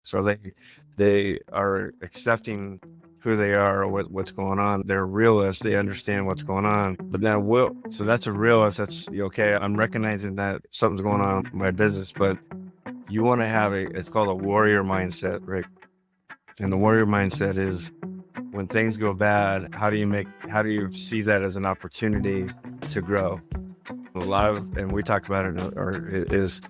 So they are accepting who they are or what's going on. They're realists. They understand what's going on. But then so that's a realist. That's okay. I'm recognizing that something's going on in my business, but you want to have it's called a warrior mindset, Rick. And the warrior mindset is when things go bad, how do you see that as an opportunity to grow? And we talked about is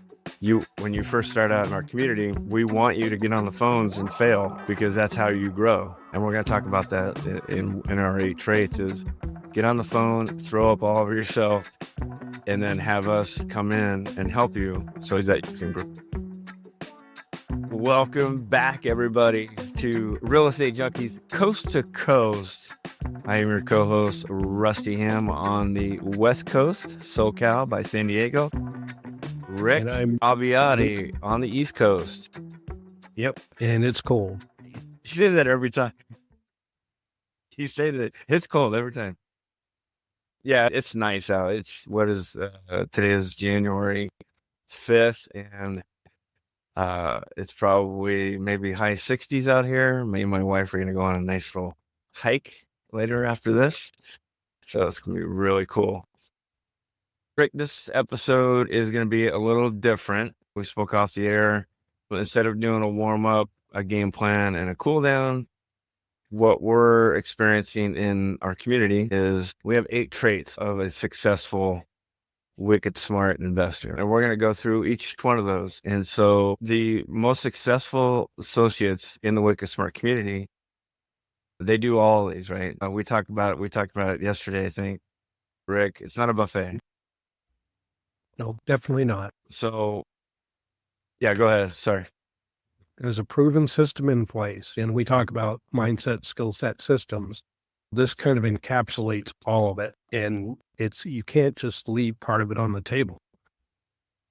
when you first start out in our community, we want you to get on the phones and fail because that's how you grow. And we're going to talk about that in our 8 traits is get on the phone, throw up all over yourself, and then have us come in and help you so that you can grow. Welcome back, everybody, to Real Estate Junkies Coast to Coast. I am your co-host, Rusty Ham, on the West Coast, SoCal by San Diego. Rick Abbiati on the East Coast. Yep, and it's cold. You say that every time. You say that it's cold every time. Yeah, it's nice out. Today is January 5th, and it's probably maybe high 60s out here. Me and my wife are going to go on a nice little hike later after this. So it's going to be really cool. Rick, this episode is going to be a little different. We spoke off the air, but instead of doing a warm-up, a game plan, and a cool-down, what we're experiencing in our community is we have 8 traits of a successful, wicked smart investor. And we're going to go through each one of those. And so the most successful associates in the wicked smart community, they do all of these, right? We talked about it yesterday, I think. Rick, it's not a buffet. No, definitely not. So, yeah, go ahead. Sorry. There's a proven system in place, and we talk about mindset, skill set systems. This kind of encapsulates all of it, and you can't just leave part of it on the table.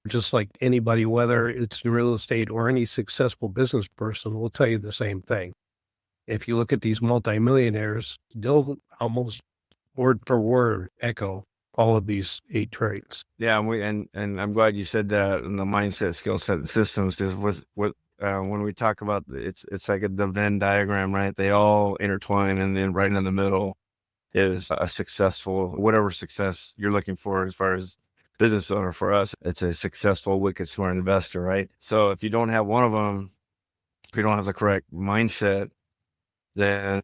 Just like anybody, whether it's in real estate or any successful business person, will tell you the same thing. If you look at these multimillionaires, they'll almost word for word echo all of these 8 traits. Yeah, and I'm glad you said that. And the mindset, skill set, systems is when we talk about it's like the Venn diagram, right? They all intertwine, and then right in the middle is a successful, whatever success you're looking for as far as business owner. For us, it's a successful, wicked smart investor, right? So if you don't have one of them, if you don't have the correct mindset, then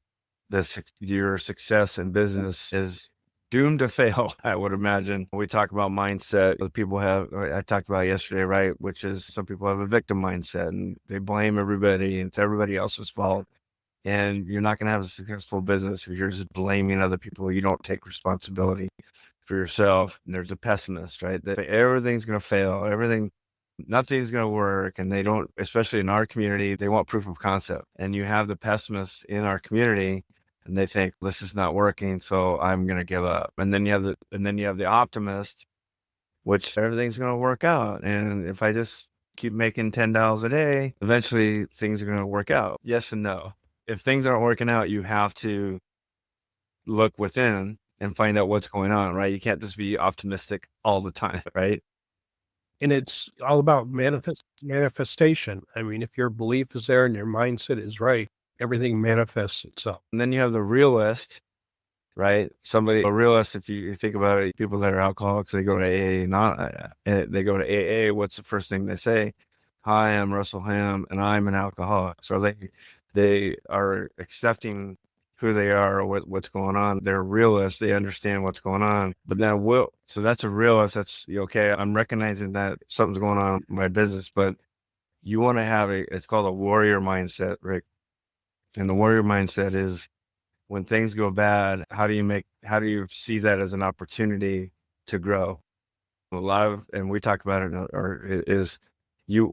your success in business is doomed to fail, I would imagine. We talk about mindset. I talked about yesterday, right? Which is some people have a victim mindset and they blame everybody and it's everybody else's fault. And you're not going to have a successful business if you're just blaming other people. You don't take responsibility for yourself. And there's a pessimist, right? That everything's going to fail. Nothing's going to work. And they don't, especially in our community, they want proof of concept. And you have the pessimists in our community and they think this is not working, so I'm going to give up. And then you have the optimist, which everything's going to work out. And if I just keep making $10 a day, eventually things are going to work out. Yes and no. If things aren't working out, you have to look within and find out what's going on, right? You can't just be optimistic all the time, right? And it's all about manifestation. I mean, if your belief is there and your mindset is right, everything manifests itself. And then you have the realist, right? A realist, if you think about it, people that are alcoholics, they go to AA, what's the first thing they say? Hi, I'm Russell Ham and I'm an alcoholic. So they are accepting who they are or what's going on. They're realists. They understand what's going on. But then so that's a realist. That's okay. I'm recognizing that something's going on in my business, but you want to have it's called a warrior mindset, Rick. And the warrior mindset is when things go bad, how do you see that as an opportunity to grow? And we talk about it,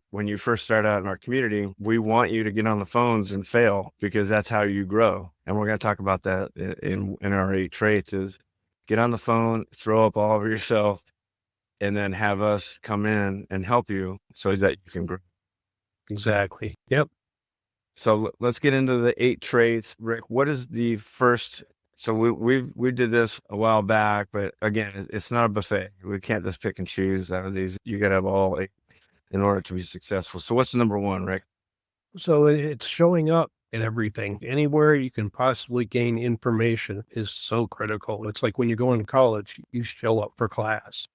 when you first start out in our community, we want you to get on the phones and fail because that's how you grow. And we're going to talk about that in our 8 traits is get on the phone, throw up all over yourself, and then have us come in and help you so that you can grow. Exactly. Yep. So let's get into the 8 traits. Rick, what is the first? So we did this a while back, but again, it's not a buffet. We can't just pick and choose out of these. You got to have all 8 in order to be successful. So what's number 1, Rick? So it's showing up in everything. Anywhere you can possibly gain information is so critical. It's like when you go into college, you show up for class.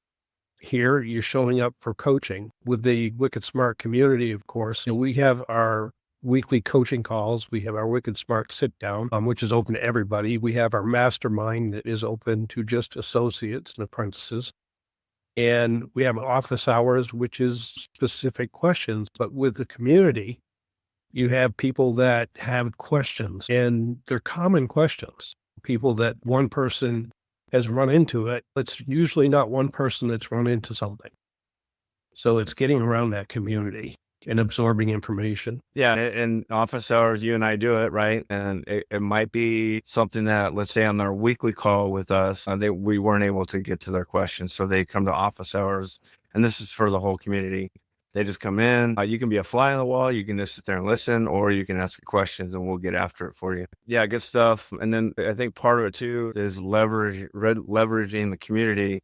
Here, you're showing up for coaching. With the Wicked Smart community, of course, we have our weekly coaching calls. We have our Wicked Smart sit down, which is open to everybody. We have our mastermind that is open to just associates and apprentices. And we have office hours, which is specific questions. But with the community, you have people that have questions, and they're common questions. People that one person has run into it. It's usually not one person that's run into something. So it's getting around that community and absorbing information. Yeah. In office hours, you and I do it, right? And it might be something that, let's say on their weekly call with us, we weren't able to get to their questions. So they come to office hours, and this is for the whole community. They just come in. You can be a fly on the wall. You can just sit there and listen, or you can ask questions and we'll get after it for you. Yeah, good stuff. And then I think part of it too is leveraging the community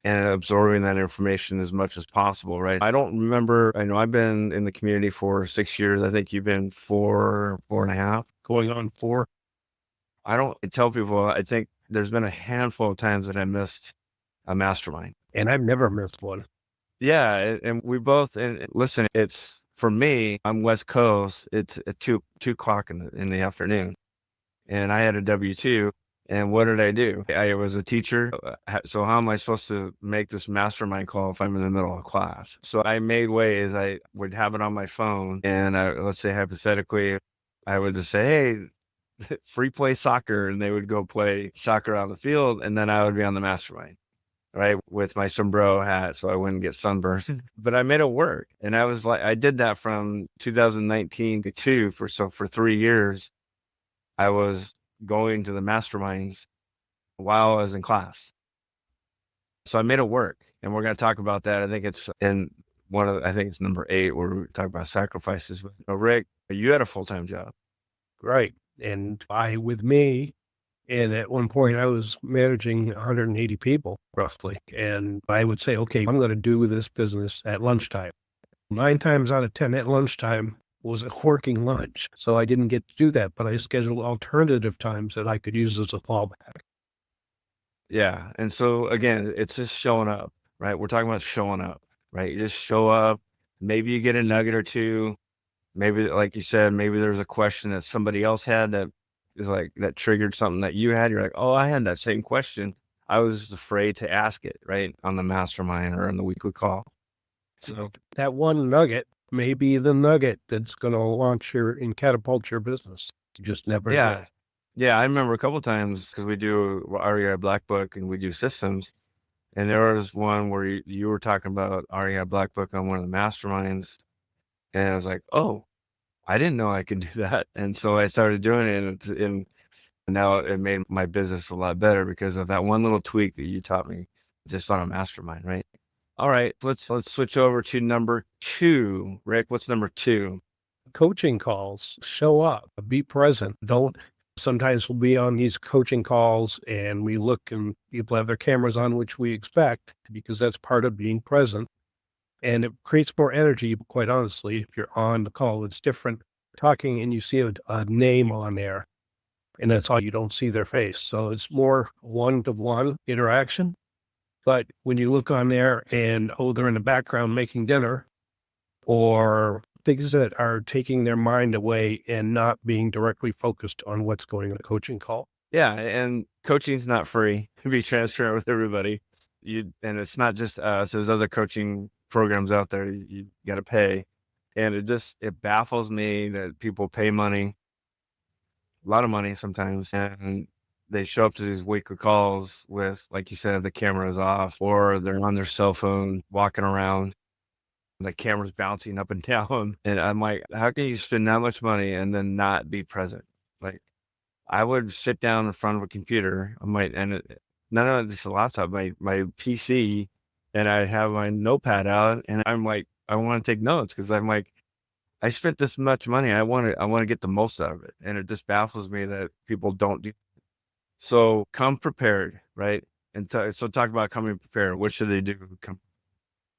and absorbing that information as much as possible, right? I don't remember. I know I've been in the community for 6 years. I think you've been 4.5, Going on 4. I don't tell people, I think there's been a handful of times that I missed a mastermind. And I've never missed one. Yeah. And we both, and listen, it's for me, I'm West Coast. It's at 2 o'clock in the afternoon, and I had a W-2. And what did I do? I was a teacher. So how am I supposed to make this mastermind call if I'm in the middle of class? So I made ways. I would have it on my phone, and let's say hypothetically, I would just say, hey, free play soccer. And they would go play soccer on the field. And then I would be on the mastermind, right, with my sombrero hat so I wouldn't get sunburned. But I made it work. And I did that from 2019 to 2 for 3 years. I was going to the masterminds while I was in class. So I made it work. And we're going to talk about that. I think it's I think it's number 8, where we talk about sacrifices. But Rick, you had a full-time job. Right. And with me, and at one point I was managing 180 people roughly. And I would say, okay, I'm going to do this business at lunchtime. 9 times out of 10 at lunchtime was a working lunch. So I didn't get to do that, but I scheduled alternative times that I could use as a fallback. Yeah. And so again, it's just showing up, right? We're talking about showing up, right? You just show up. Maybe you get a nugget or two. Maybe, like you said, maybe there's a question that somebody else had that is like, that triggered something that you had. You're like, oh, I had that same question. I was just afraid to ask it, right? On the mastermind or on the weekly call. So that one nugget may be the nugget that's going to launch and catapult your business. You just never know. Yeah. I remember a couple of times, because we do REI Black Book and we do systems. And there was one where you were talking about REI Black Book on one of the masterminds. And I was like, oh, I didn't know I could do that. And so I started doing it, and now it made my business a lot better because of that one little tweak that you taught me just on a mastermind, right? All right, let's switch over to number 2. Rick, what's number 2? Coaching calls. Show up, be present. Sometimes we'll be on these coaching calls and we look and people have their cameras on, which we expect because that's part of being present. And it creates more energy, quite honestly. If you're on the call, it's different talking and you see a name on there and that's all, you don't see their face. So it's more one-to-one interaction. But when you look on there and, they're in the background making dinner, or things that are taking their mind away and not being directly focused on what's going on a coaching call. Yeah. And coaching is not free. To be transparent with everybody. And it's not just us. There's other coaching programs out there. You got to pay. And it baffles me that people pay money, a lot of money sometimes, and they show up to these weekly calls with, like you said, the camera is off, or they're on their cell phone walking around. The camera's bouncing up and down. And I'm like, how can you spend that much money and then not be present? Like, I would sit down in front of a computer. None of this laptop, my PC, and I have my notepad out, and I'm like, I want to take notes because I'm like, I spent this much money. I want to get the most out of it. And it just baffles me that people don't do. So come prepared, right? And so talk about coming prepared. What should they do?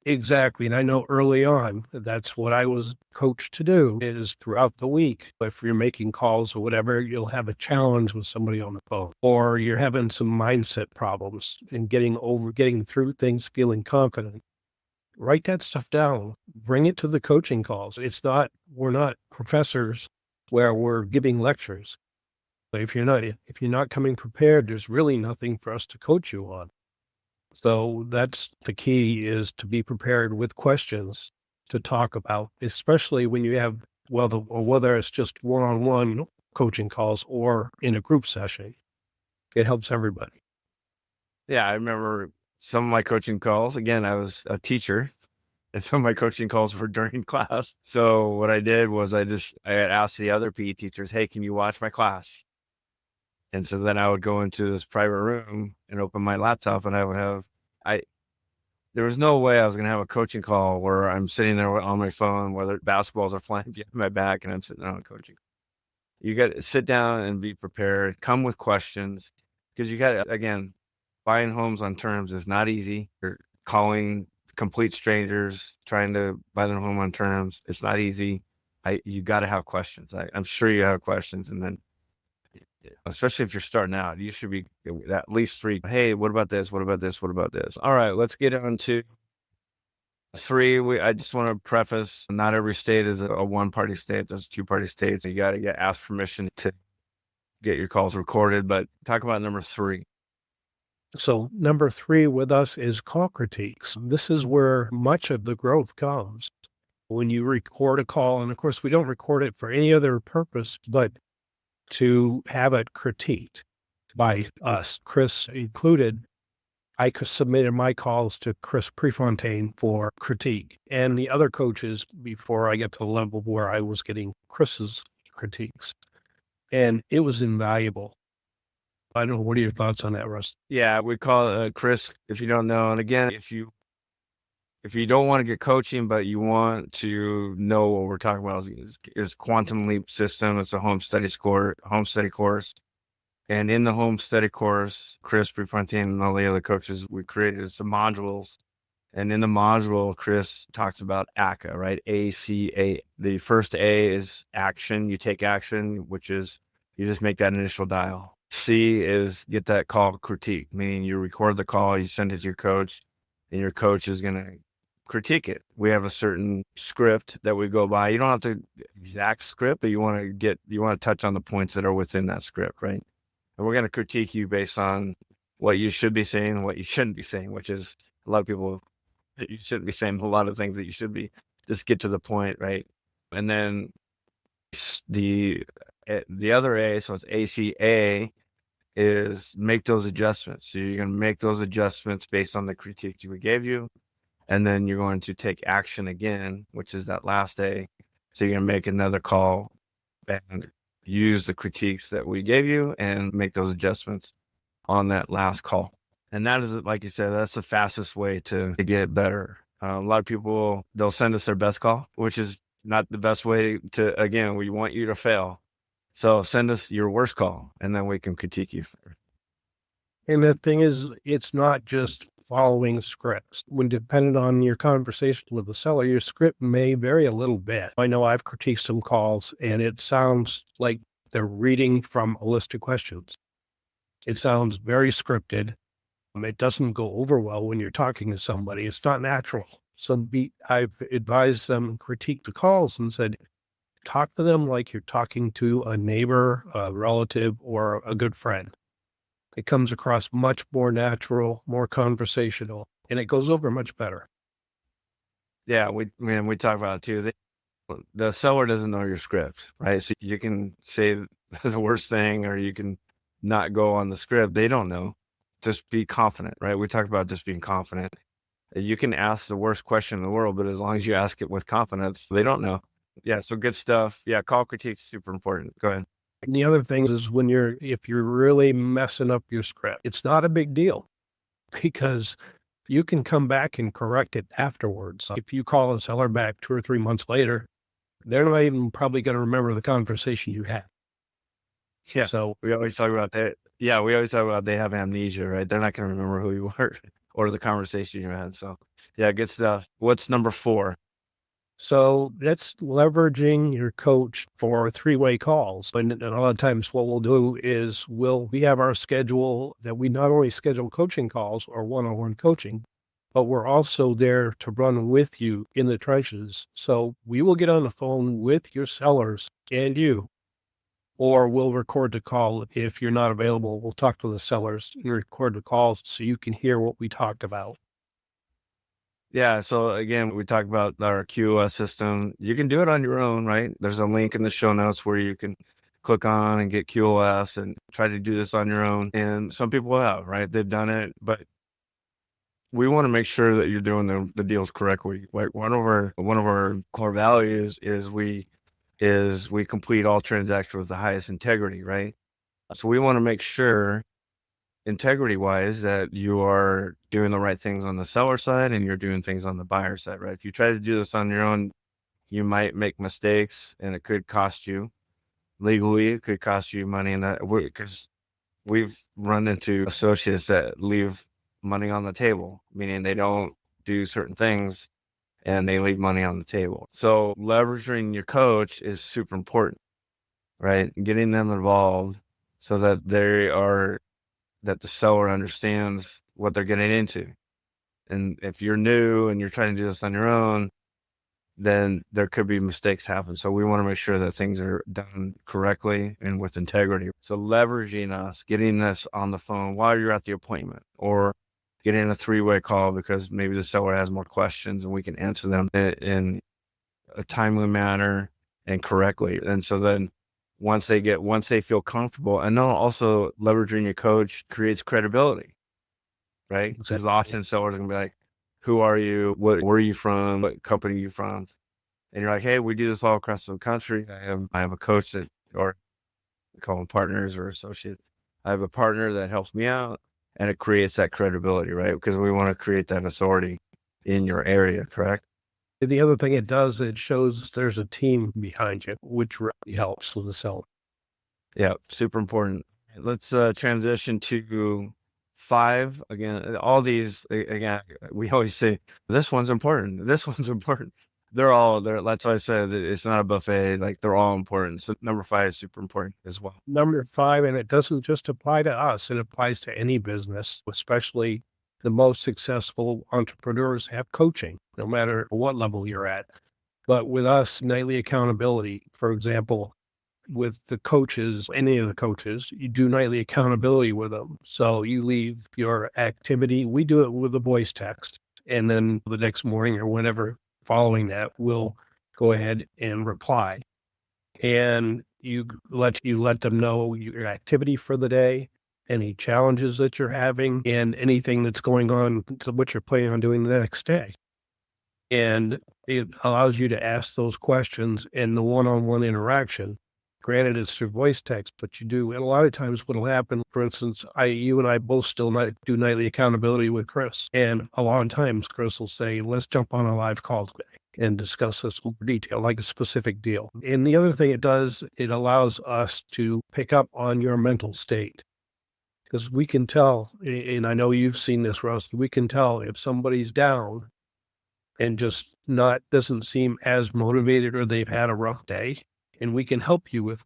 Exactly. And I know early on, that's what I was coached to do is throughout the week. If you're making calls or whatever, you'll have a challenge with somebody on the phone, or you're having some mindset problems and getting through things, feeling confident. Write that stuff down, bring it to the coaching calls. We're not professors where we're giving lectures. But if you're not coming prepared, there's really nothing for us to coach you on. So that's the key, is to be prepared with questions to talk about, especially when you have, or whether it's just one-on-one coaching calls or in a group session. It helps everybody. Yeah, I remember some of my coaching calls. Again, I was a teacher, and some of my coaching calls were during class. So what I did was I had asked the other PE teachers, "Hey, can you watch my class?" And so then I would go into this private room and open my laptop, and I there was no way I was going to have a coaching call where I'm sitting there on my phone, whether basketballs are flying behind my back and I'm sitting there on a coaching. You got to sit down and be prepared, come with questions, because you got to, again, buying homes on terms is not easy. You're calling complete strangers, trying to buy their home on terms. It's not easy. You got to have questions. I'm sure you have questions. And then, especially if you're starting out, you should be at least 3. Hey, what about this? What about this? What about this? All right, let's get on to 3. I just want to preface, not every state is a one-party state. There's 2-party states. You got to ask permission to get your calls recorded. But talk about number 3. So number 3 with us is call critiques. This is where much of the growth comes. When you record a call, and of course we don't record it for any other purpose, but to have it critiqued by us, Chris included. I submitted my calls to Chris Prefontaine for critique, and the other coaches before I get to the level where I was getting Chris's critiques. And it was invaluable. I don't know. What are your thoughts on that, Russ? Yeah, we call Chris, if you don't know. And again, if you don't want to get coaching, but you want to know what we're talking about, is Quantum Leap System. It's a home study course. And in the home study course, Chris Prefontaine and all the other coaches, we created some modules. And in the module, Chris talks about ACA, right? ACA. The first A is action. You take action, which is you just make that initial dial. C is get that call critique, meaning you record the call, you send it to your coach, and your coach is going to critique it. We have a certain script that we go by. You don't have the exact script, but you want to touch on the points that are within that script, right? And we're going to critique you based on what you should be saying and what you shouldn't be saying, which is a lot of people, you shouldn't be saying a lot of things that you should be. Just get to the point, right? And then the other A, so it's ACA, is make those adjustments. So you're going to make those adjustments based on the critique we gave you. And then you're going to take action again, which is that last A. So you're going to make another call and use the critiques that we gave you and make those adjustments on that last call. And that is, like you said, that's the fastest way to get better. A lot of people, they'll send us their best call, which is not the best way to, again, we want you to fail. So send us your worst call and then we can critique you. And the thing is, it's not just following scripts. When dependent on your conversation with the seller, your script may vary a little bit. I know I've critiqued some calls and it sounds like they're reading from a list of questions. It sounds very scripted. It doesn't go over well when you're talking to somebody. It's not natural. So I've advised them, critique the calls and said, talk to them like you're talking to a neighbor, a relative, or a good friend. It comes across much more natural, more conversational, and it goes over much better. Yeah, we talk about it too. The seller doesn't know your script, right? So you can say the worst thing or you can not go on the script. They don't know. Just be confident, right? We talked about just being confident. You can ask the worst question in the world, but as long as you ask it with confidence, they don't know. Yeah, so good stuff. Yeah, call critique's super important. Go ahead. And the other thing is if you're really messing up your script, it's not a big deal because you can come back and correct it afterwards. If you call a seller back 2 or 3 months later, they're not even probably going to remember the conversation you had. Yeah. So we always talk about that. Yeah, we always talk about they have amnesia, right? They're not going to remember who you were or the conversation you had. So yeah, good stuff. What's number 4? So that's leveraging your coach for three-way calls. And a lot of times what we'll do is we have our schedule that we not only schedule coaching calls or one-on-one coaching, but we're also there to run with you in the trenches. So we will get on the phone with your sellers and you, or we'll record the call. If you're not available, we'll talk to the sellers and record the calls so you can hear what we talked about. Yeah. So again, we talked about our QoS system. You can do it on your own, right? There's a link in the show notes where you can click on and get QoS and try to do this on your own. And some people have, right? They've done it, but we want to make sure that you're doing the deals correctly. Like one of our core values is we complete all transactions with the highest integrity, right? So we want to make sure integrity wise that you are doing the right things on the seller side and you're doing things on the buyer side, right? If you try to do this on your own, you might make mistakes and it could cost you legally, it could cost you money, and that because we've run into associates that leave money on the table, meaning they don't do certain things and they leave money on the table. So leveraging your coach is super important, right? Getting them involved so that that the seller understands what they're getting into. And if you're new and you're trying to do this on your own, then there could be mistakes happen. So we want to make sure that things are done correctly and with integrity. So leveraging us, getting this on the phone while you're at the appointment, or getting a three-way call because maybe the seller has more questions and we can answer them in a timely manner and correctly. And so then once they feel comfortable, and then also leveraging your coach creates credibility, right? Because Exactly. often sellers are gonna be like, who are you? Where are you from? What company are you from? And you're like, hey, we do this all across the country. I have a coach that, or we call them partners or associates. I have a partner that helps me out, and it creates that credibility, right? Because we want to create that authority in your area, correct? The other thing it does, it shows there's a team behind you, which really helps with the seller. Yeah, super important. Let's transition to 5. Again, all these, again, we always say, this one's important. This one's important. They're all there. That's why I said that it's not a buffet. Like they're all important. So number 5 is super important as well. Number 5, and it doesn't just apply to us, it applies to any business, especially the most successful entrepreneurs have coaching, no matter what level you're at. But with us, nightly accountability, for example, with the coaches, any of the coaches, you do nightly accountability with them. So you leave your activity. We do it with a voice text. And then the next morning or whenever following that, we'll go ahead and reply. And you let them know your activity for the day, any challenges that you're having, and anything that's going on to what you're planning on doing the next day. And it allows you to ask those questions in the one-on-one interaction. Granted, it's through voice text, but you do. And a lot of times what'll happen, for instance, you and I both still do nightly accountability with Chris. And a lot of times Chris will say, let's jump on a live call today and discuss this in more detail, like a specific deal. And the other thing it does, it allows us to pick up on your mental state. Because we can tell, and I know you've seen this, Russ, we can tell if somebody's down and just doesn't seem as motivated or they've had a rough day, and we can help you with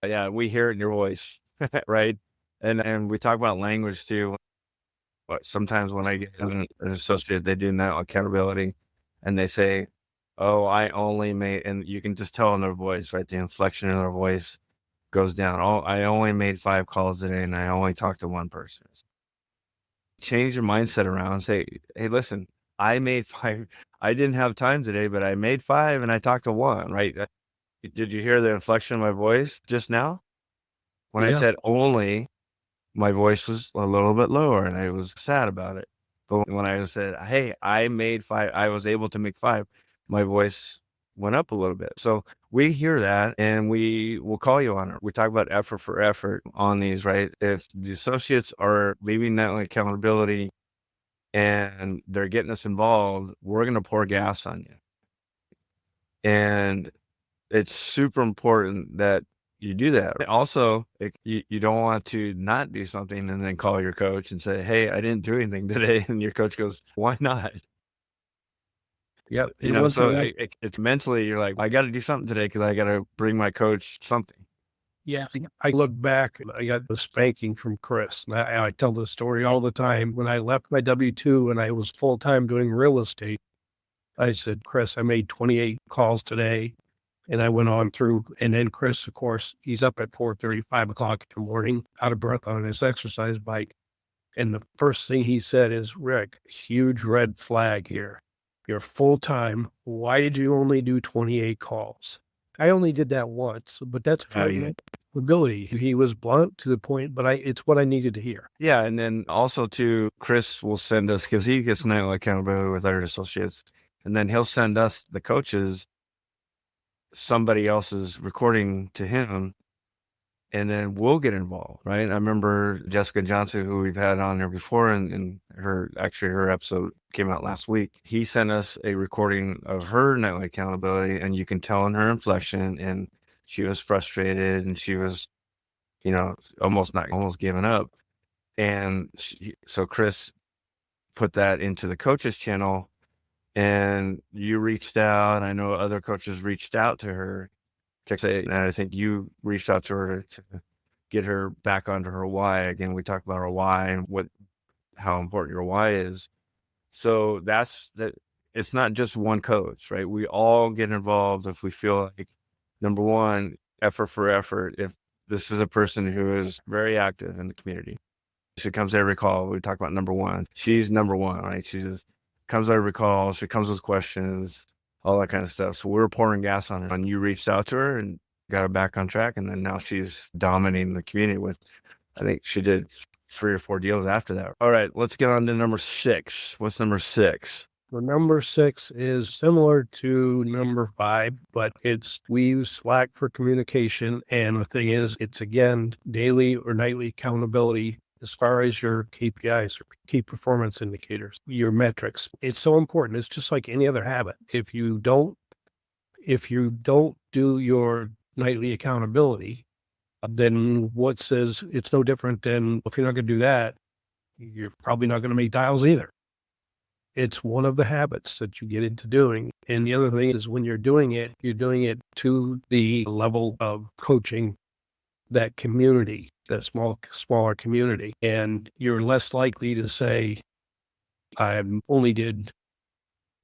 that. Yeah, we hear it in your voice, right? And we talk about language too. But sometimes when I get an associate, they do that accountability, and they say, "Oh, I only made," and you can just tell in their voice, right? The inflection in their voice goes down. Oh, I only made 5 calls today, and I only talked to one person. Change your mindset around and say, hey, listen, I made 5. I didn't have time today, but I made 5 and I talked to one, right? Did you hear the inflection in my voice just now? When I Yeah. said only, my voice was a little bit lower and I was sad about it. But when I said, hey, I made 5, I was able to make 5, my voice went up a little bit. So we hear that and we will call you on it. We talk about effort for effort on these, right? If the associates are leaving that accountability and they're getting us involved, we're going to pour gas on you. And it's super important that you do that. Also, you don't want to not do something and then call your coach and say, "Hey, I didn't do anything today," and your coach goes, "Why not?" Yep. You It know, wasn't so like, it's mentally you're like, I got to do something today because I got to bring my coach something. yeah. I look back, I got the spanking from Chris. And I tell this story all the time. When I left my W-2 and I was full time doing real estate, I said, Chris, I made 28 calls today. And I went on through, and then Chris, of course, he's up at 4:30, 5 o'clock in the morning, out of breath on his exercise bike. And the first thing he said is, Rick, huge red flag here. You're full time. Why did you only do 28 calls? I only did that once, but that's part of Yeah. my ability. He was blunt to the point, but it's what I needed to hear. Yeah. And then also too, Chris will send us, because he gets nightly accountability with other associates. And then he'll send us, the coaches, somebody else's recording to him, and then we'll get involved, right? I remember Jessica Johnson, who we've had on there before, and her episode came out last week. He sent us a recording of her nightly accountability, and you can tell in her inflection, and she was frustrated, and she was, almost giving up. And so Chris put that into the coaches channel, and you reached out. I know other coaches reached out to her to say, and I think you reached out to her to get her back onto her why. Again, we talk about her why and how important your why is. So that's that. It's not just one coach, right? We all get involved if we feel like, number one, effort for effort. If this is a person who is very active in the community, she comes to every call. We talk about number one. She's number one, right? She just comes to every call. She comes with questions, all that kind of stuff. So we're pouring gas on her. And you reached out to her and got her back on track. And then now she's dominating the community with, I think she did 3 or 4 deals after that. All right, let's get on to number 6. What's number 6? Well, number 6 is similar to number 5, but we use Slack for communication. And the thing is, it's again, daily or nightly accountability as far as your KPIs or key performance indicators, your metrics. It's so important. It's just like any other habit. If you don't do your nightly accountability, then what says it's no different than if you're not going to do that, you're probably not going to make dials either. It's one of the habits that you get into doing. And the other thing is when you're doing it to the level of coaching that community, that smaller community. And you're less likely to say, I only did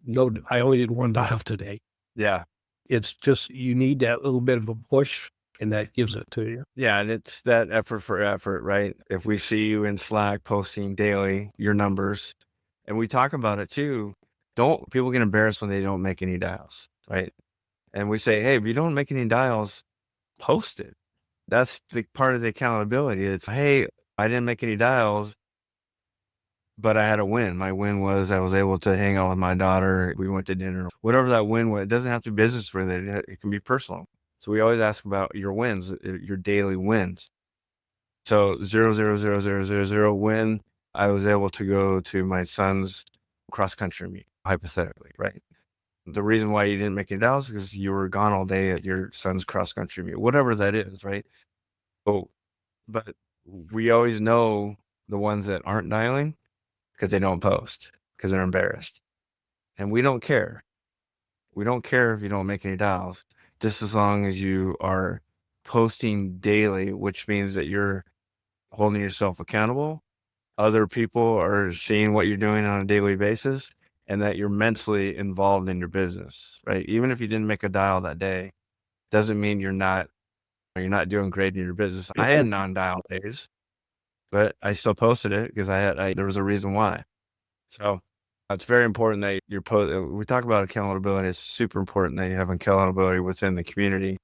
1 dial today. Yeah. It's just, you need that little bit of a push, and that gives it to you. Yeah, and it's that effort for effort, right? If we see you in Slack posting daily your numbers, and we talk about it too, people get embarrassed when they don't make any dials, right? And we say, hey, if you don't make any dials, post it. That's the part of the accountability. It's, hey, I didn't make any dials, but I had a win. My win was I was able to hang out with my daughter. We went to dinner. Whatever that win was, it doesn't have to be business related. It can be personal. So we always ask about your wins, your daily wins. So 0, win. I was able to go to my son's cross country meet, hypothetically, right? The reason why you didn't make any dials is because you were gone all day at your son's cross country meet, whatever that is, right? Oh, but we always know the ones that aren't dialing because they don't post because they're embarrassed. And we don't care. We don't care if you don't make any dials, just as long as you are posting daily, which means that you're holding yourself accountable. Other people are seeing what you're doing on a daily basis, and that you're mentally involved in your business, right? Even if you didn't make a dial that day, doesn't mean you're not doing great in your business. I had non-dial days, but I still posted it because there was a reason why. So it's very important that we talk about accountability. It's super important that you have accountability within the community,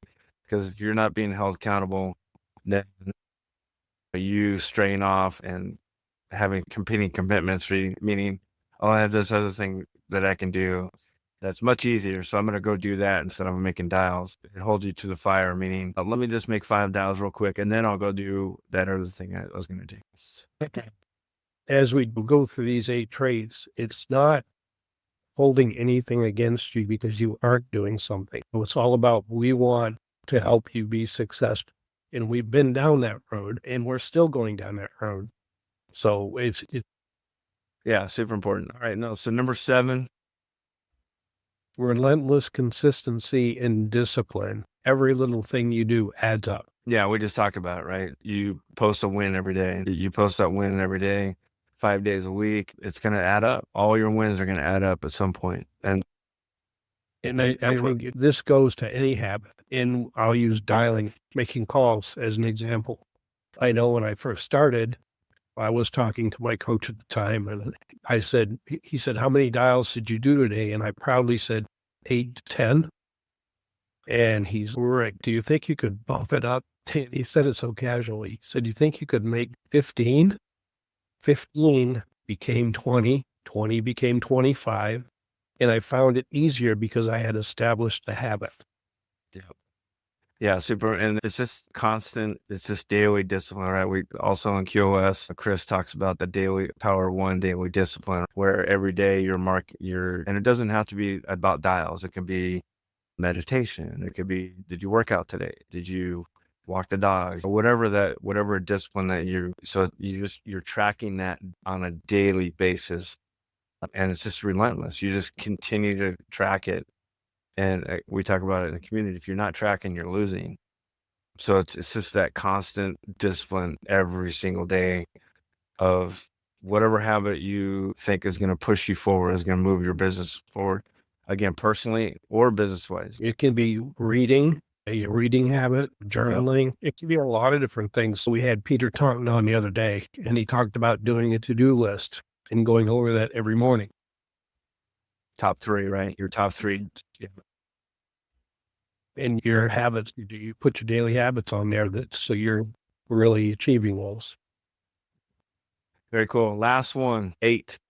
because if you're not being held accountable, then you strain off and having competing commitments, meaning, oh, I have this other thing that I can do that's much easier, so I'm going to go do that instead of making dials. It holds you to the fire, meaning, let me just make 5 dials real quick, and then I'll go do that other thing I was going to do. Okay. As we go through these 8 traits, it's not holding anything against you because you aren't doing something. It's all about, we want to help you be successful. And we've been down that road and we're still going down that road. So it's Yeah, super important. All right, no. So number 7, relentless consistency and discipline. Every little thing you do adds up. yeah, we just talked about it, right? You post a win every day. You post that win every day, 5 days a week. It's going to add up. All your wins are going to add up at some point. And I think this goes to any habit. And I'll use dialing, making calls as an example. I know when I first started, I was talking to my coach at the time, and I said, he said, how many dials did you do today? And I proudly said 8 to 10. And he's, Rick, do you think you could bump it up? He said it so casually. He said, you think you could make 15? 15 became 20, 20 became 25. And I found it easier because I had established the habit. yeah, yeah, super. And it's just constant. It's just daily discipline, right? We also in QoS, Chris talks about the daily power of one daily discipline, where every day and it doesn't have to be about dials. It can be meditation. It could be, did you work out today? Did you walk the dogs? Whatever discipline that you're tracking that on a daily basis. And it's just relentless. You just continue to track it. And we talk about it in the community. If you're not tracking, you're losing. So it's just that constant discipline every single day of whatever habit you think is going to push you forward, is going to move your business forward, again, personally or business-wise. It can be reading, a reading habit, journaling. Yep. It can be a lot of different things. So we had Peter Taunton on the other day, and he talked about doing a to-do list and going over that every morning. Top 3, right? Your top 3. Yeah. And your habits, you put your daily habits on there so you're really achieving those. Very cool. Last one, 8.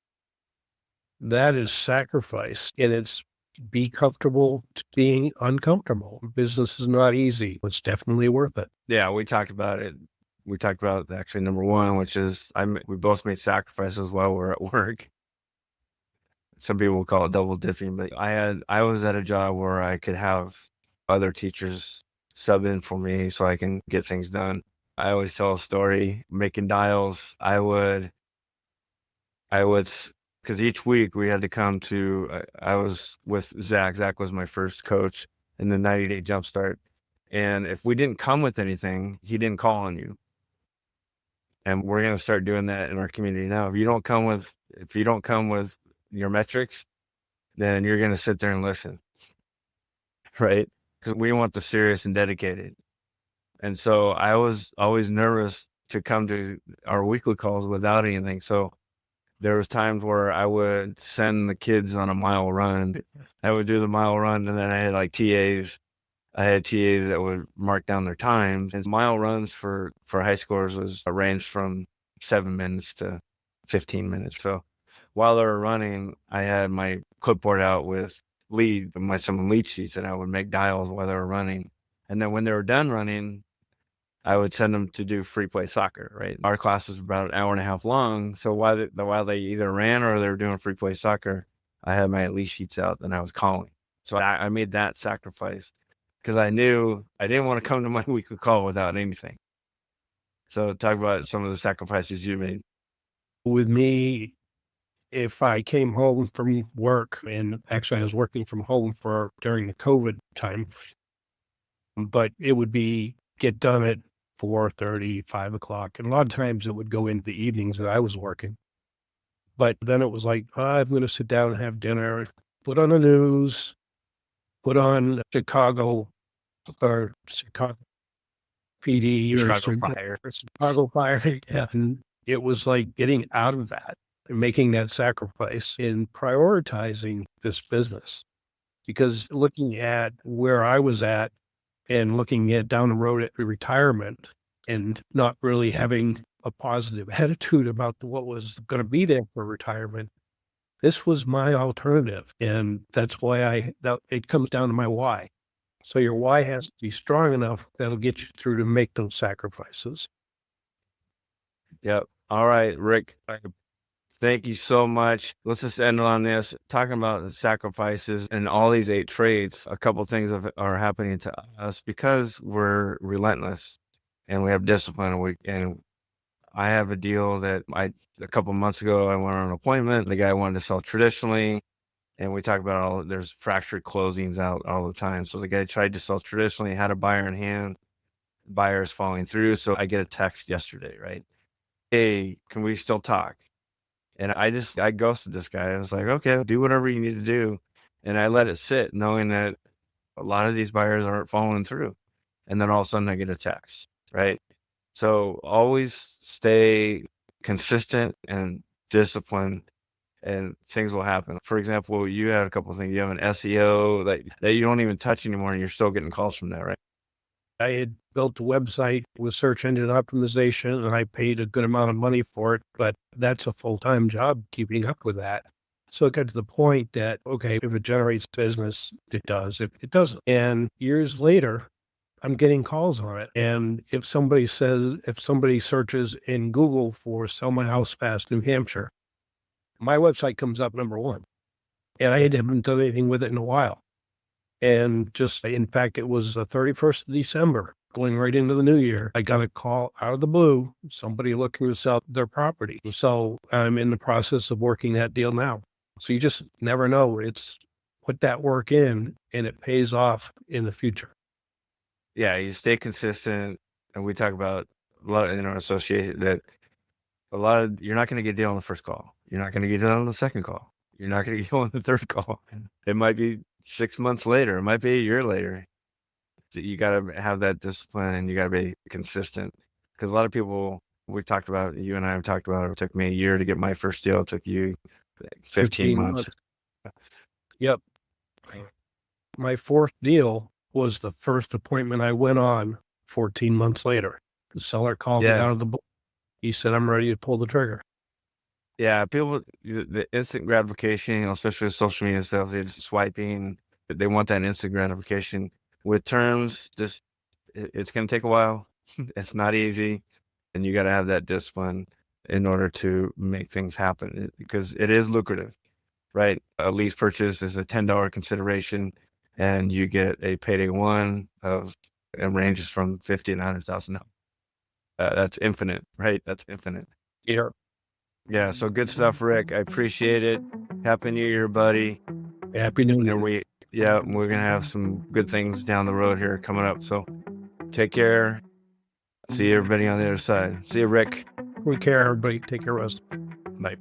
That is sacrifice. And it's be comfortable to being uncomfortable. Business is not easy. It's definitely worth it. Yeah, we talked about it. We talked about actually number 1, which is we both made sacrifices while we're at work. Some people will call it double dipping, but I was at a job where I could have other teachers sub in for me so I can get things done. I always tell a story, making dials. I would, because each week we had to come to, I was with Zach. Zach was my first coach in the 90-day jumpstart. And if we didn't come with anything, he didn't call on you. And we're going to start doing that in our community now. If you don't come with your metrics, then you're going to sit there and listen. Right? Because we want the serious and dedicated. And so I was always nervous to come to our weekly calls without anything. So there was times where I would send the kids on a mile run. I would do the mile run, and then I had like TAs. I had TAs that would mark down their times. And mile runs for high schoolers was ranged from 7 minutes to 15 minutes. So while they were running, I had my clipboard out with some lead sheets, and I would make dials while they were running. And then when they were done running, I would send them to do free play soccer, right? Our class was about an hour and a half long. So while they either ran or they were doing free play soccer, I had my lead sheets out and I was calling. So I made that sacrifice because I knew I didn't want to come to my weekly call without anything. So talk about some of the sacrifices you made. With me, if I came home from work, and actually I was working from home during the COVID time, but it would be get done at 4:30, 5 o'clock. And a lot of times it would go into the evenings that I was working. But then it was like, I'm going to sit down and have dinner, put on the news, put on Chicago PD Chicago Fire. Yeah. And it was like getting out of that and making that sacrifice and prioritizing this business. Because looking at where I was at and looking at down the road at retirement and not really having a positive attitude about what was going to be there for retirement, this was my alternative. And that's why it comes down to my why. So your why has to be strong enough that'll get you through to make those sacrifices. Yep. All right, Rick. Thank you so much. Let's just end on this. Talking about the sacrifices and all these 8 traits, a couple things are happening to us because we're relentless. and we have discipline. And I have a deal that a couple months ago, I went on an appointment. The guy wanted to sell traditionally. And we talk about there's fractured closings out all the time. So the guy tried to sell traditionally, had a buyer in hand, buyers falling through. So I get a text yesterday, right? Hey, can we still talk? And I ghosted this guy. I was like, okay, do whatever you need to do. And I let it sit knowing that a lot of these buyers aren't following through. And then all of a sudden I get a text, right? So always stay consistent and disciplined and things will happen. For example, you had a couple of things. You have an SEO that you don't even touch anymore and you're still getting calls from that, right? I had built a website with search engine optimization and I paid a good amount of money for it, but that's a full-time job keeping up with that. So it got to the point that, okay, if it generates business, it does. If it doesn't. And years later, I'm getting calls on it. And if somebody searches in Google for sell my house fast, New Hampshire, my website comes up number one. And I haven't done anything with it in a while. And in fact, it was the 31st of December, going right into the new year. I got a call out of the blue, somebody looking to sell their property. So I'm in the process of working that deal now. So you just never know. It's put that work in and it pays off in the future. Yeah, you stay consistent. And we talk about a lot in our association that you're not going to get a deal on the first call. You're not going to get it on the second call. You're not going to get on the third call. It might be 6 months later. It might be a year later. You got to have that discipline and you got to be consistent. Because a lot of people, you and I have talked about it. It took me a year to get my first deal. It took you 15 months. Yep. My fourth deal was the first appointment I went on 14 months later. The seller called me out of the blue. He said, I'm ready to pull the trigger. Yeah, people, the instant gratification, especially with social media stuff, they're just swiping. They want that instant gratification. With terms, it's going to take a while. It's not easy. And you got to have that discipline in order to make things happen because it is lucrative, right? A lease purchase is a $10 consideration and you get a payday one it ranges from $50,000 to $100,000. That's infinite, right? That's infinite. Yeah. Yeah, so good stuff, Rick. I appreciate it. Happy New Year, buddy. Happy New Year. And we're going to have some good things down the road here coming up. So take care. See everybody on the other side. See you, Rick. We care, everybody. Take care of us. Bye.